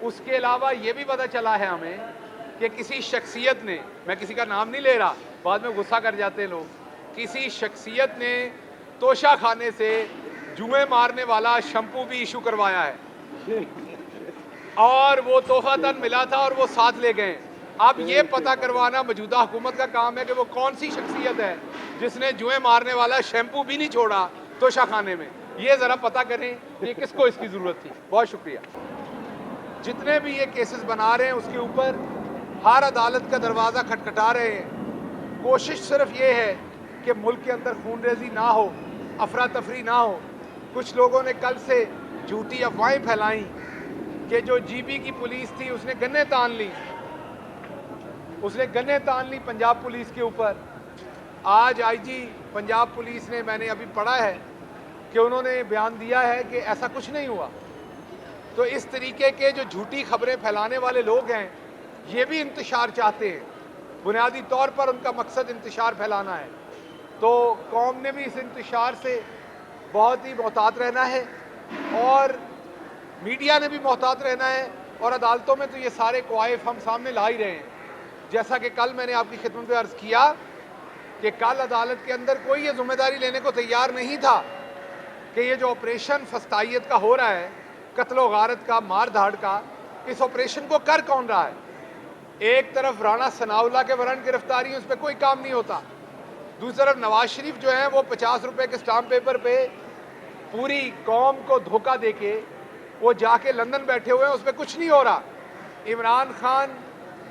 उसके अलावा ये भी पता चला है हमें कि किसी शख्सियत ने, मैं किसी का नाम नहीं ले रहा, बाद में गुस्सा कर जाते हैं लोग, किसी शख्सियत ने तोशा खाने से जुए मारने वाला शैम्पू भी इशू करवाया है और वो तोहफतन मिला था और वो साथ ले गए। अब ये पता करवाना मौजूदा हुकूमत का काम है कि वो कौन सी शख्सियत है जिसने जुए मारने वाला शैम्पू भी नहीं छोड़ा तोशा खाने में। ये ज़रा पता करें कि किसको इसकी ज़रूरत थी। बहुत शुक्रिया। जितने भी ये केसेस बना रहे हैं उसके ऊपर हर अदालत का दरवाज़ा खटखटा रहे हैं। कोशिश सिर्फ ये है कि मुल्क के अंदर खून रेजी ना हो, अफरा तफरी ना हो। कुछ लोगों ने कल से झूठी अफवाहें फैलाई कि जो जीबी की पुलिस थी उसने गन्ने तान ली, पंजाब पुलिस के ऊपर। आज आईजी पंजाब पुलिस ने, मैंने अभी पढ़ा है कि उन्होंने बयान दिया है कि ऐसा कुछ नहीं हुआ। तो इस तरीके के जो झूठी खबरें फैलाने वाले लोग हैं ये भी इंतशार चाहते हैं, बुनियादी तौर पर उनका मकसद इंतशार फैलाना है। तो कौम ने भी इस इंतशार से बहुत ही मोहतात रहना है और मीडिया ने भी मोहतात रहना है और अदालतों में तो ये सारे क्वाइफ हम सामने ला ही रहे हैं। जैसा कि कल मैंने आपकी खिदमत में अर्ज़ किया कि कल अदालत के अंदर कोई ये जिम्मेदारी लेने को तैयार नहीं था कि ये जो ऑपरेशन फस्तायत का हो रहा है, कत्ल गारत का, मार धाड़ का, इस ऑपरेशन को कर कौन रहा है। एक तरफ राणा सनाउल्लाह के वारंट गिरफ्तारी है, उस पर कोई काम नहीं होता। दूसरी तरफ नवाज शरीफ जो है वो 50 रुपए के स्टाम्प पेपर पे पूरी कौम को धोखा देके वो जाके लंदन बैठे हुए हैं, उस पर कुछ नहीं हो रहा। इमरान खान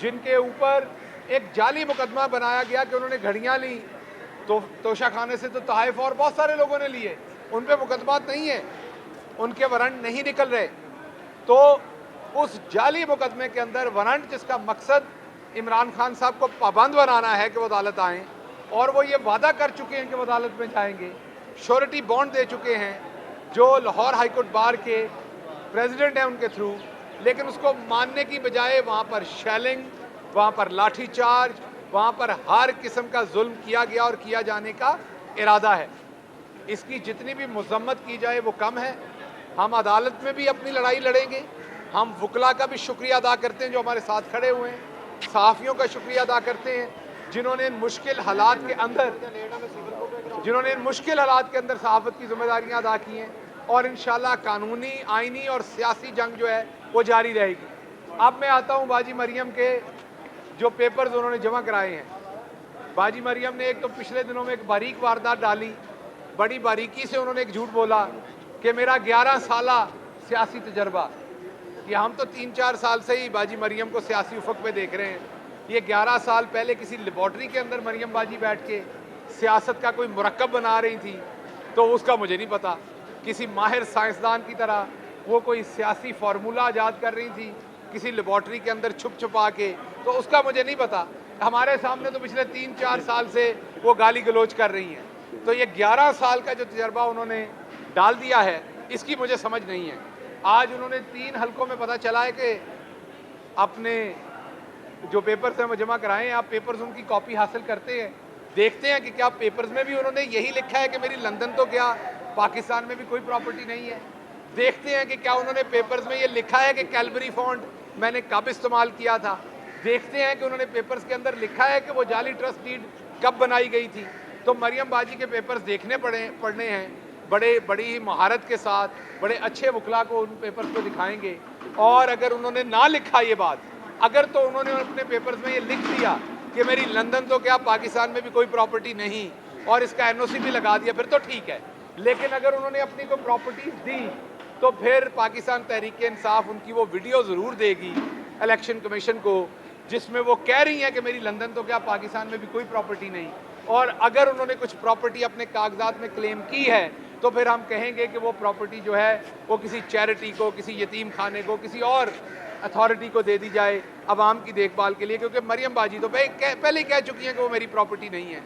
जिनके ऊपर एक जाली मुकदमा बनाया गया कि उन्होंने घड़ियाँ ली, तो तोशा खाने से तो तहाइफ और बहुत सारे लोगों ने लिए, उन पर मुकदमात नहीं है, उनके वारंट नहीं निकल रहे। तो उस जाली मुकदमे के अंदर वारंट जिसका मकसद इमरान खान साहब को पाबंद बनाना है कि वो अदालत आएँ, और वो ये वादा कर चुके हैं कि वो अदालत में जाएंगे, श्योरिटी बॉन्ड दे चुके हैं जो लाहौर हाई कोर्ट बार के प्रेसिडेंट हैं उनके थ्रू, लेकिन उसको मानने की बजाय वहाँ पर शेलिंग, वहाँ पर लाठीचार्ज, वहाँ पर हर किस्म का जुल्म किया गया और किया जाने का इरादा है। इसकी जितनी भी मजम्मत की जाए वो कम है। हम अदालत में भी अपनी लड़ाई लड़ेंगे। हम वकला का भी शुक्रिया अदा करते हैं जो हमारे साथ खड़े हुए हैं, सहाफ़ियों का शुक्रिया अदा करते हैं जिन्होंने इन मुश्किल हालात के अंदर सहाफ़त की जिम्मेदारियाँ अदा की हैं, और इंशाल्लाह कानूनी, आइनी और सियासी जंग जो है वो जारी रहेगी। अब मैं आता हूँ बाजी मरियम के जो पेपर्स उन्होंने जमा कराए हैं। बाजी मरियम ने एक तो पिछले दिनों में एक बारीक वारदात डाली, बड़ी बारीकी से उन्होंने एक झूठ बोला कि मेरा 11 साला सियासी तजर्बा, कि हम तो 3-4 साल से ही बाजी मरियम को सियासी उफक पे देख रहे हैं। ये 11 साल पहले किसी लेबॉर्ट्री के अंदर मरियम बाजी बैठ के सियासत का कोई मुरक्कब बना रही थी, तो उसका मुझे नहीं पता। किसी माहिर साइंसदान की तरह वो कोई सियासी फार्मूला ईजाद कर रही थी किसी लेबॉर्ट्री के अंदर छुप छुपा के, तो उसका मुझे नहीं पता। हमारे सामने तो पिछले 3-4 साल से वो गाली गलोच कर रही हैं। तो ये 11 साल का जो तजर्बा उन्होंने डाल दिया है, इसकी मुझे समझ नहीं है। आज उन्होंने 3 हलकों में पता चला है कि अपने जो पेपर्स हैं वो जमा कराएं। आप पेपर्स उनकी कॉपी हासिल करते हैं, देखते हैं कि क्या पेपर्स में भी उन्होंने यही लिखा है कि मेरी लंदन तो क्या पाकिस्तान में भी कोई प्रॉपर्टी नहीं है। देखते हैं कि क्या उन्होंने पेपर्स में ये लिखा है कि कैलबरी फॉन्ट मैंने कब इस्तेमाल किया था। देखते हैं कि उन्होंने पेपर्स के अंदर लिखा है कि वो जाली ट्रस्ट डीड कब बनाई गई थी। तो मरियम बाजी के पेपर्स देखने पढ़ने हैं, बड़ी ही महारत के साथ, बड़े अच्छे वकला को उन पेपर्स को दिखाएंगे। और अगर उन्होंने ना लिखा ये बात, अगर तो उन्होंने अपने पेपर्स में ये लिख दिया कि मेरी लंदन तो क्या पाकिस्तान में भी कोई प्रॉपर्टी नहीं, और इसका एनओसी भी लगा दिया, फिर तो ठीक है। लेकिन अगर उन्होंने अपनी कोई प्रॉपर्टीज दी तो फिर पाकिस्तान तहरीक इंसाफ उनकी वो वीडियो ज़रूर देगी इलेक्शन कमीशन को, जिसमें वो कह रही हैं कि मेरी लंदन तो क्या पाकिस्तान में भी कोई प्रॉपर्टी नहीं। और अगर उन्होंने कुछ प्रॉपर्टी अपने कागजात में क्लेम की है तो फिर हम कहेंगे कि वो प्रॉपर्टी जो है वो किसी चैरिटी को, किसी यतीम खाने को, किसी और अथॉरिटी को दे दी जाए आवाम की देखभाल के लिए, क्योंकि मरियम बाजी तो पहले ही कह चुकी हैं कि वो मेरी प्रॉपर्टी नहीं है।